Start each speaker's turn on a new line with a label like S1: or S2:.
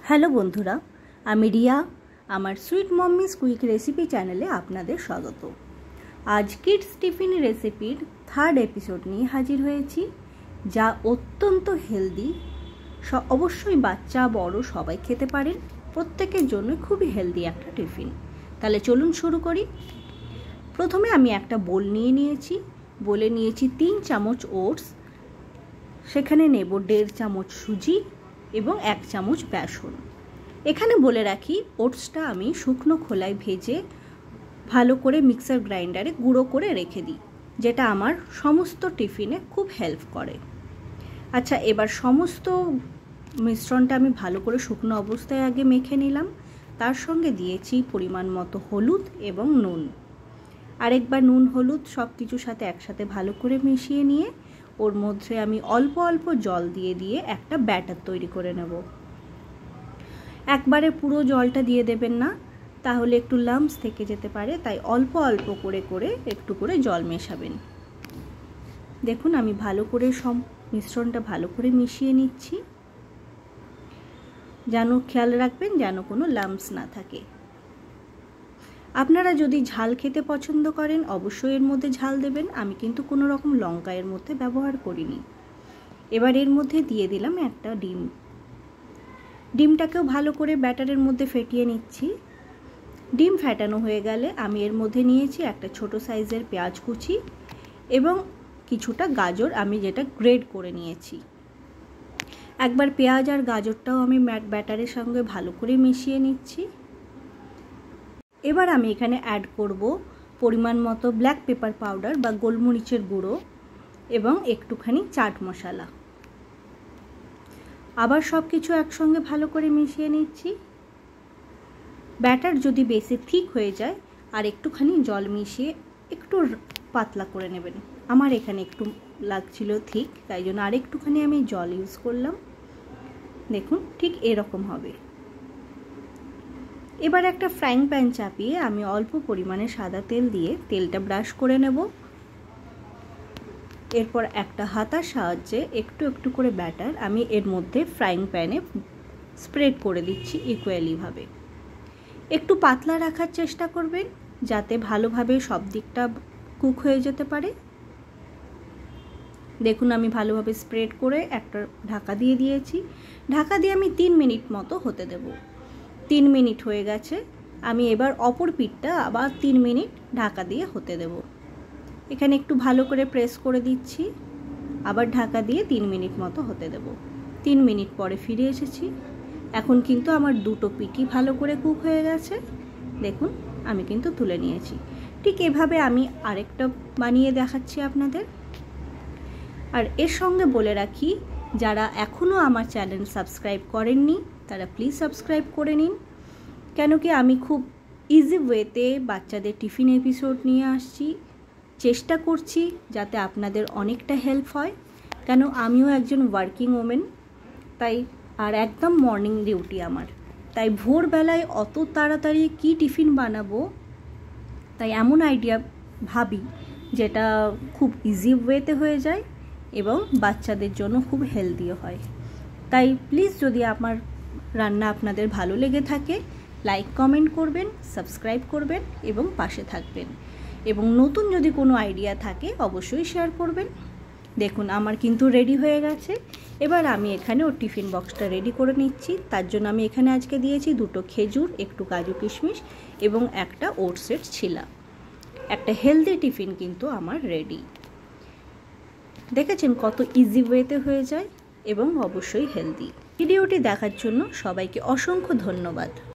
S1: Hello বন্ধুরা, আমি রিয়া। আমার সুইট মম্মিস কুইক রেসিপি চ্যানেলে আপনাদের স্বাগত। আজ কিডস টিফিন রেসিপির 3rd এপিসোড নিয়ে হাজির হয়েছি, যা অত্যন্ত হেলদি। অবশ্যই বাচ্চা বড় সবাই খেতে পারেন, প্রত্যেকের জন্য খুবই হেলদি একটা টিফিন। তাহলে চলুন শুরু করি। প্রথমে আমি একটা বোল নিয়ে নিয়েছি। বলে নিয়েছি 3 চামচ ওটস, সেখানে নেব 1.5 চামচ সুজি এবং 1 চামচ বেসন। এখানে বলে রাখি, ওটসটা আমি শুকনো খোলায় ভেজে ভালো করে মিক্সার গ্রাইন্ডারে গুঁড়ো করে রেখে দিই, যেটা আমার সমস্ত টিফিনে খুব হেল্প করে। আচ্ছা, এবার সমস্ত মিশ্রণটা আমি ভালো করে শুকনো অবস্থায় আগে মেখে নিলাম। তার সঙ্গে দিয়েছি পরিমাণ মতো হলুদ এবং নুন। আরেকবার নুন হলুদ সব কিছুর সাথে একসাথে ভালো করে মিশিয়ে নিয়ে ওর মধ্যে আমি অল্প অল্প জল দিয়ে একটা ব্যাটার তৈরি করে নেব। একবারে পুরো জলটা দিয়ে দেবেন না, তাহলে একটু লাম্পস থেকে যেতে পারে, তাই অল্প অল্প করে একটু করে জল মেশাবেন। দেখুন, আমি ভালো করে সব মিশ্রণটা ভালো করে মিশিয়ে নিচ্ছি। যেন খেয়াল রাখবেন যেন কোনো লাম্পস না থাকে। আপনারা যদি ঝাল খেতে পছন্দ করেন অবশ্যই এর মধ্যে ঝাল দেবেন। আমি কিন্তু কোনো রকম লঙ্কা এর মধ্যে ব্যবহার করিনি। এবার এর মধ্যে দিয়ে দিলাম একটা ডিম। ডিমটাকেও ভালো করে ব্যাটারের মধ্যে ফেটিয়ে নিচ্ছি। ডিম ফেটানো হয়ে গেলে আমি এর মধ্যে নিয়েছি একটা ছোট সাইজের পেঁয়াজ কুচি এবং কিছুটা গাজর, আমি যেটা গ্রেড করে নিয়েছি। একবার পেঁয়াজ আর গাজরটাও আমি ব্যাটারের সঙ্গে ভালো করে মিশিয়ে নিচ্ছি। এবার আমি এখানে অ্যাড করব পরিমাণ মতো ব্ল্যাক পেপার পাউডার বা গোলমরিচের গুঁড়ো এবং একটুখানি চাট মশলা। আবার সব কিছু একসঙ্গে ভালো করে মিশিয়ে নিচ্ছি। ব্যাটার যদি বেশি থিক হয়ে যায় আর একটুখানি জল মিশিয়ে একটু পাতলা করে নেবেন। আমার এখানে একটু লাগছিল থিক, তাই জন্য আর একটুখানি আমি জল ইউজ করলাম। দেখুন, ঠিক এরকম হবে। এবার একটা ফ্রাইং প্যান চাপিয়ে আমি অল্প পরিমাণে সাদা তেল দিয়ে তেলটা ব্রাশ করে নেব। এরপর একটা হাতার সাহায্যে একটু একটু করে ব্যাটার আমি এর মধ্যে ফ্রাইং প্যানে স্প্রেড করে দিচ্ছি ইকুয়ালিভাবে। একটু পাতলা রাখার চেষ্টা করবেন যাতে ভালোভাবে সব দিকটা কুক হয়ে যেতে পারে। দেখুন, আমি ভালোভাবে স্প্রেড করে একটা ঢাকা দিয়ে দিয়েছি। ঢাকা দিয়ে আমি 3 মিনিট মতো হতে দেব। 3 মিনিট হয়ে গেছে। আমি এবার অপর পিঠটা আবার 3 মিনিট ঢাকা দিয়ে হতে দেব। এখানে একটু ভালো করে প্রেস করে দিচ্ছি, আবার ঢাকা দিয়ে 3 মিনিট মতো হতে দেব। 3 মিনিট পরে ফিরে এসেছি। এখন কিন্তু আমার দুটো পিঠই ভালো করে কুক হয়ে গেছে। দেখুন, আমি কিন্তু তুলে নিয়েছি। ঠিক এভাবে আমি আরেকটা বানিয়ে দেখাচ্ছি আপনাদের। আর এর সঙ্গে বলে রাখি, যারা এখনও আমার চ্যানেল সাবস্ক্রাইব করেননি তারা প্লিজ সাবস্ক্রাইব করে নিন, কেন কি আমি খুব ইজি ওয়েতে বাচ্চাদের টিফিন এপিসোড নিয়ে আসছি। চেষ্টা করছি যাতে আপনাদের অনেকটা হেল্প হয়, কেন আমিও একজন ওয়ার্কিং ওমেন, তাই আর একদম মর্নিং ডিউটি আমার, তাই ভোরবেলায় অত তাড়াতাড়ি কি টিফিন বানাবো, তাই এমন আইডিয়া ভাবি যেটা খুব ইজি ওয়েতে হয়ে যায় এবং বাচ্চাদের জন্য খুব হেলদিও হয়। তাই প্লিজ যদি আমার রান্না আপনাদের ভালো লেগে থাকে লাইক কমেন্ট করবেন, সাবস্ক্রাইব করবেন এবং পাশে থাকবেন, এবং নতুন যদি কোনো আইডিয়া থাকে অবশ্যই শেয়ার করবেন। দেখুন, আমার কিন্তু রেডি হয়ে গেছে। এবার আমি এখানে ওর টিফিন বক্সটা রেডি করে নিচ্ছি। তার জন্য আমি এখানে আজকে দিয়েছি 2টো খেজুর, একটু কাজু কিশমিশ এবং একটা ওটসের ছিলা। একটা হেলদি টিফিন কিন্তু আমার রেডি। দেখেছেন কত ইজি ওয়েতে হয়ে যায় এবং অবশ্যই হেলদি। ভিডিওটি দেখার জন্য সবাইকে অসংখ্য ধন্যবাদ।